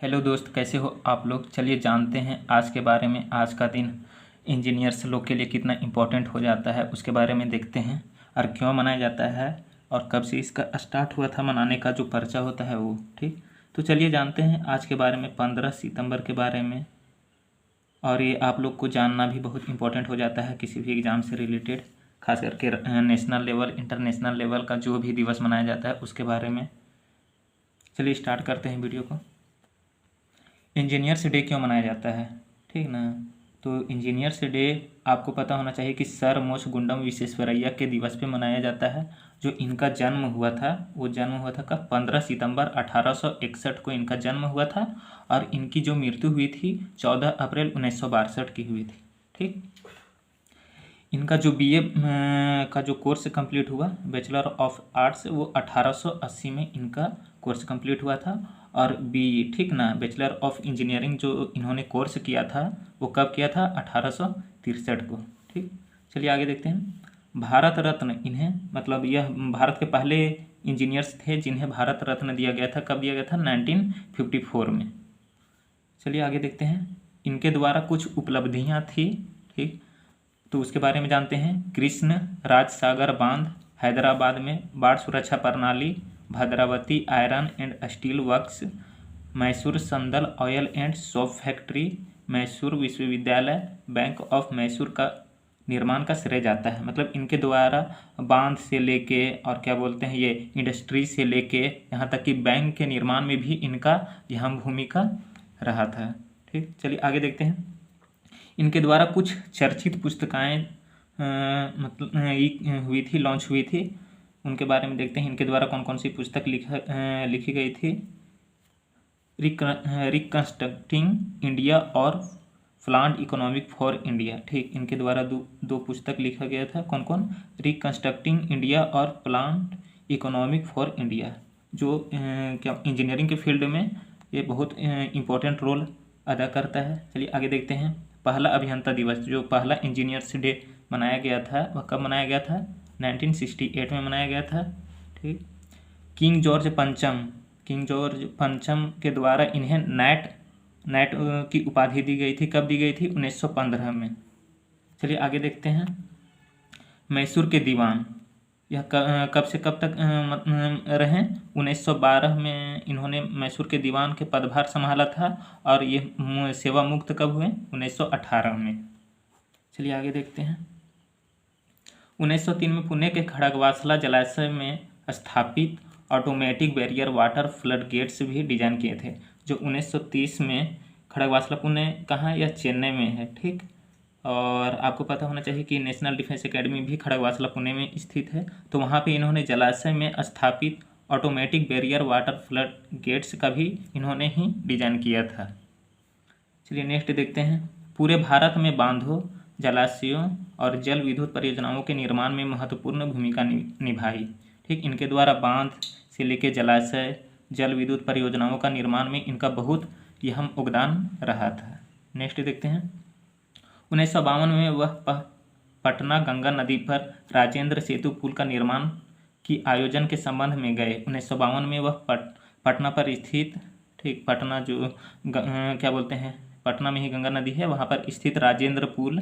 Hello दोस्त, कैसे हो आप लोग। चलिए जानते हैं आज के बारे में। आज का दिन इंजीनियर्स लोग के लिए कितना इम्पोर्टेंट हो जाता है उसके बारे में देखते हैं, और क्यों मनाया जाता है और कब से इसका स्टार्ट हुआ था मनाने का जो पर्चा होता है वो। ठीक, तो चलिए जानते हैं आज के बारे में, 15 सितंबर के बारे में। और ये आप लोग को जानना भी बहुत इम्पोर्टेंट हो जाता है किसी भी एग्ज़ाम से रिलेटेड, खास करके नेशनल लेवल, इंटरनेशनल लेवल का जो भी दिवस मनाया जाता है उसके बारे में। चलिए स्टार्ट करते हैं वीडियो को। इंजीनियर्स डे क्यों मनाया जाता है, ठीक ना। तो इंजीनियर्स डे आपको पता होना चाहिए कि सर मोक्षगुंडम विश्वेश्वरैया के दिवस पे मनाया जाता है। जो इनका जन्म हुआ था वो जन्म हुआ था कब, 15 सितंबर 1861 को इनका जन्म हुआ था। और इनकी जो मृत्यु हुई थी 14 अप्रैल 1962 की हुई थी। ठीक, इनका जो बीए का जो कोर्स कंप्लीट हुआ, बैचलर ऑफ आर्ट्स, वो 1880 में इनका कोर्स कंप्लीट हुआ था। और बीई, ठीक ना, बैचलर ऑफ इंजीनियरिंग जो इन्होंने कोर्स किया था वो कब किया था, 1863 को। ठीक, चलिए आगे देखते हैं। भारत रत्न इन्हें, मतलब यह भारत के पहले इंजीनियर्स थे जिन्हें भारत रत्न दिया गया था। कब दिया गया था, 1954 में। चलिए आगे देखते हैं। इनके द्वारा कुछ उपलब्धियां थी, ठीक, तो उसके बारे में जानते हैं। कृष्ण राज सागर बांध हैदराबाद में, बाढ़ सुरक्षा प्रणाली, Bhadravati iron and steel works, Mysore Sandal oil and soap factory, Mysore विश्वविद्यालय, बैंक ऑफ मैसूर का निर्माण का श्रेय जाता है। मतलब इनके द्वारा बांध से लेके और क्या बोलते हैं, ये इंडस्ट्री से लेके यहाँ तक कि बैंक के निर्माण में भी इनका अहम भूमिका रहा था। ठीक, चलिए आगे देखते हैं। इनके द्वारा कुछ चर्चित पुस्तकें मतलब हुई थी, लॉन्च हुई थी, उनके बारे में देखते हैं। इनके द्वारा कौन कौन सी पुस्तक लिखी गई थी। रिकंस्ट्रक्टिंग इंडिया और प्लान्ड इकोनॉमिक फॉर इंडिया। ठीक, इनके द्वारा दो पुस्तक लिखा गया था। कौन कौन, रिकंस्ट्रक्टिंग इंडिया और प्लान्ड इकोनॉमिक फॉर इंडिया। जो क्या इंजीनियरिंग के फील्ड में ये बहुत इम्पोर्टेंट रोल अदा करता है। चलिए आगे देखते हैं। पहला अभियंता दिवस, जो पहला इंजीनियर्स डे मनाया गया था वह कब मनाया गया था, 1968 में मनाया गया था। ठीक, किंग जॉर्ज पंचम के द्वारा इन्हें नाइट की उपाधि दी गई थी। कब दी गई थी, 1915 में। चलिए आगे देखते हैं। मैसूर के दीवान, यह कब से कब तक रहे, 1912 में इन्होंने मैसूर के दीवान के पदभार संभाला था। और ये सेवा मुक्त कब हुए, 1918 में। चलिए आगे देखते हैं। 1903 में पुणे के खड़गवासला जलाशय में स्थापित automatic barrier water flood gates भी डिजाइन किए थे। जो 1930 में खड़गवासला, पुणे कहाँ है, यह चेन्नई में है। ठीक, और आपको पता होना चाहिए कि नेशनल डिफेंस एकेडमी भी खड़गवासला पुणे में स्थित है। तो वहाँ पे इन्होंने जलाशय में स्थापित automatic barrier water flood gates का भी इन्होंने ही डिजाइन किया था। चलिए नेक्स्ट देखते हैं। पूरे भारत में बांधों, जलाशयों और जल विद्युत परियोजनाओं के निर्माण में महत्वपूर्ण भूमिका निभाई। ठीक, इनके द्वारा बांध से लेकर जलाशय, जल विद्युत परियोजनाओं का निर्माण में इनका बहुत अहम योगदान रहा था। नेक्स्ट देखते हैं। 1952 में वह पटना गंगा नदी पर राजेंद्र सेतु पुल का निर्माण की आयोजन के संबंध में गए। 1952 में वह पटना पर स्थित, ठीक, पटना जो क्या बोलते हैं, पटना में ही गंगा नदी है, वहाँ पर स्थित राजेंद्र पुल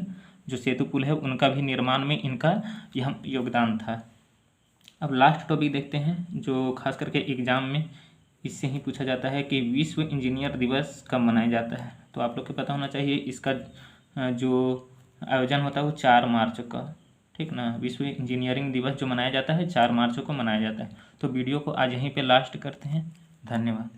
जो सेतु पुल है उनका भी निर्माण में इनका यह योगदान था। अब लास्ट टॉपिक देखते हैं जो खास करके एग्जाम में इससे ही पूछा जाता है कि विश्व इंजीनियर दिवस कब मनाया जाता है। तो आप लोग को पता होना चाहिए इसका जो आयोजन होता है वो 4 मार्च का, ठीक ना। विश्व इंजीनियरिंग दिवस जो मनाया जाता है 4 मार्च को मनाया जाता है। तो वीडियो को आज यहीं पे लास्ट करते हैं। धन्यवाद।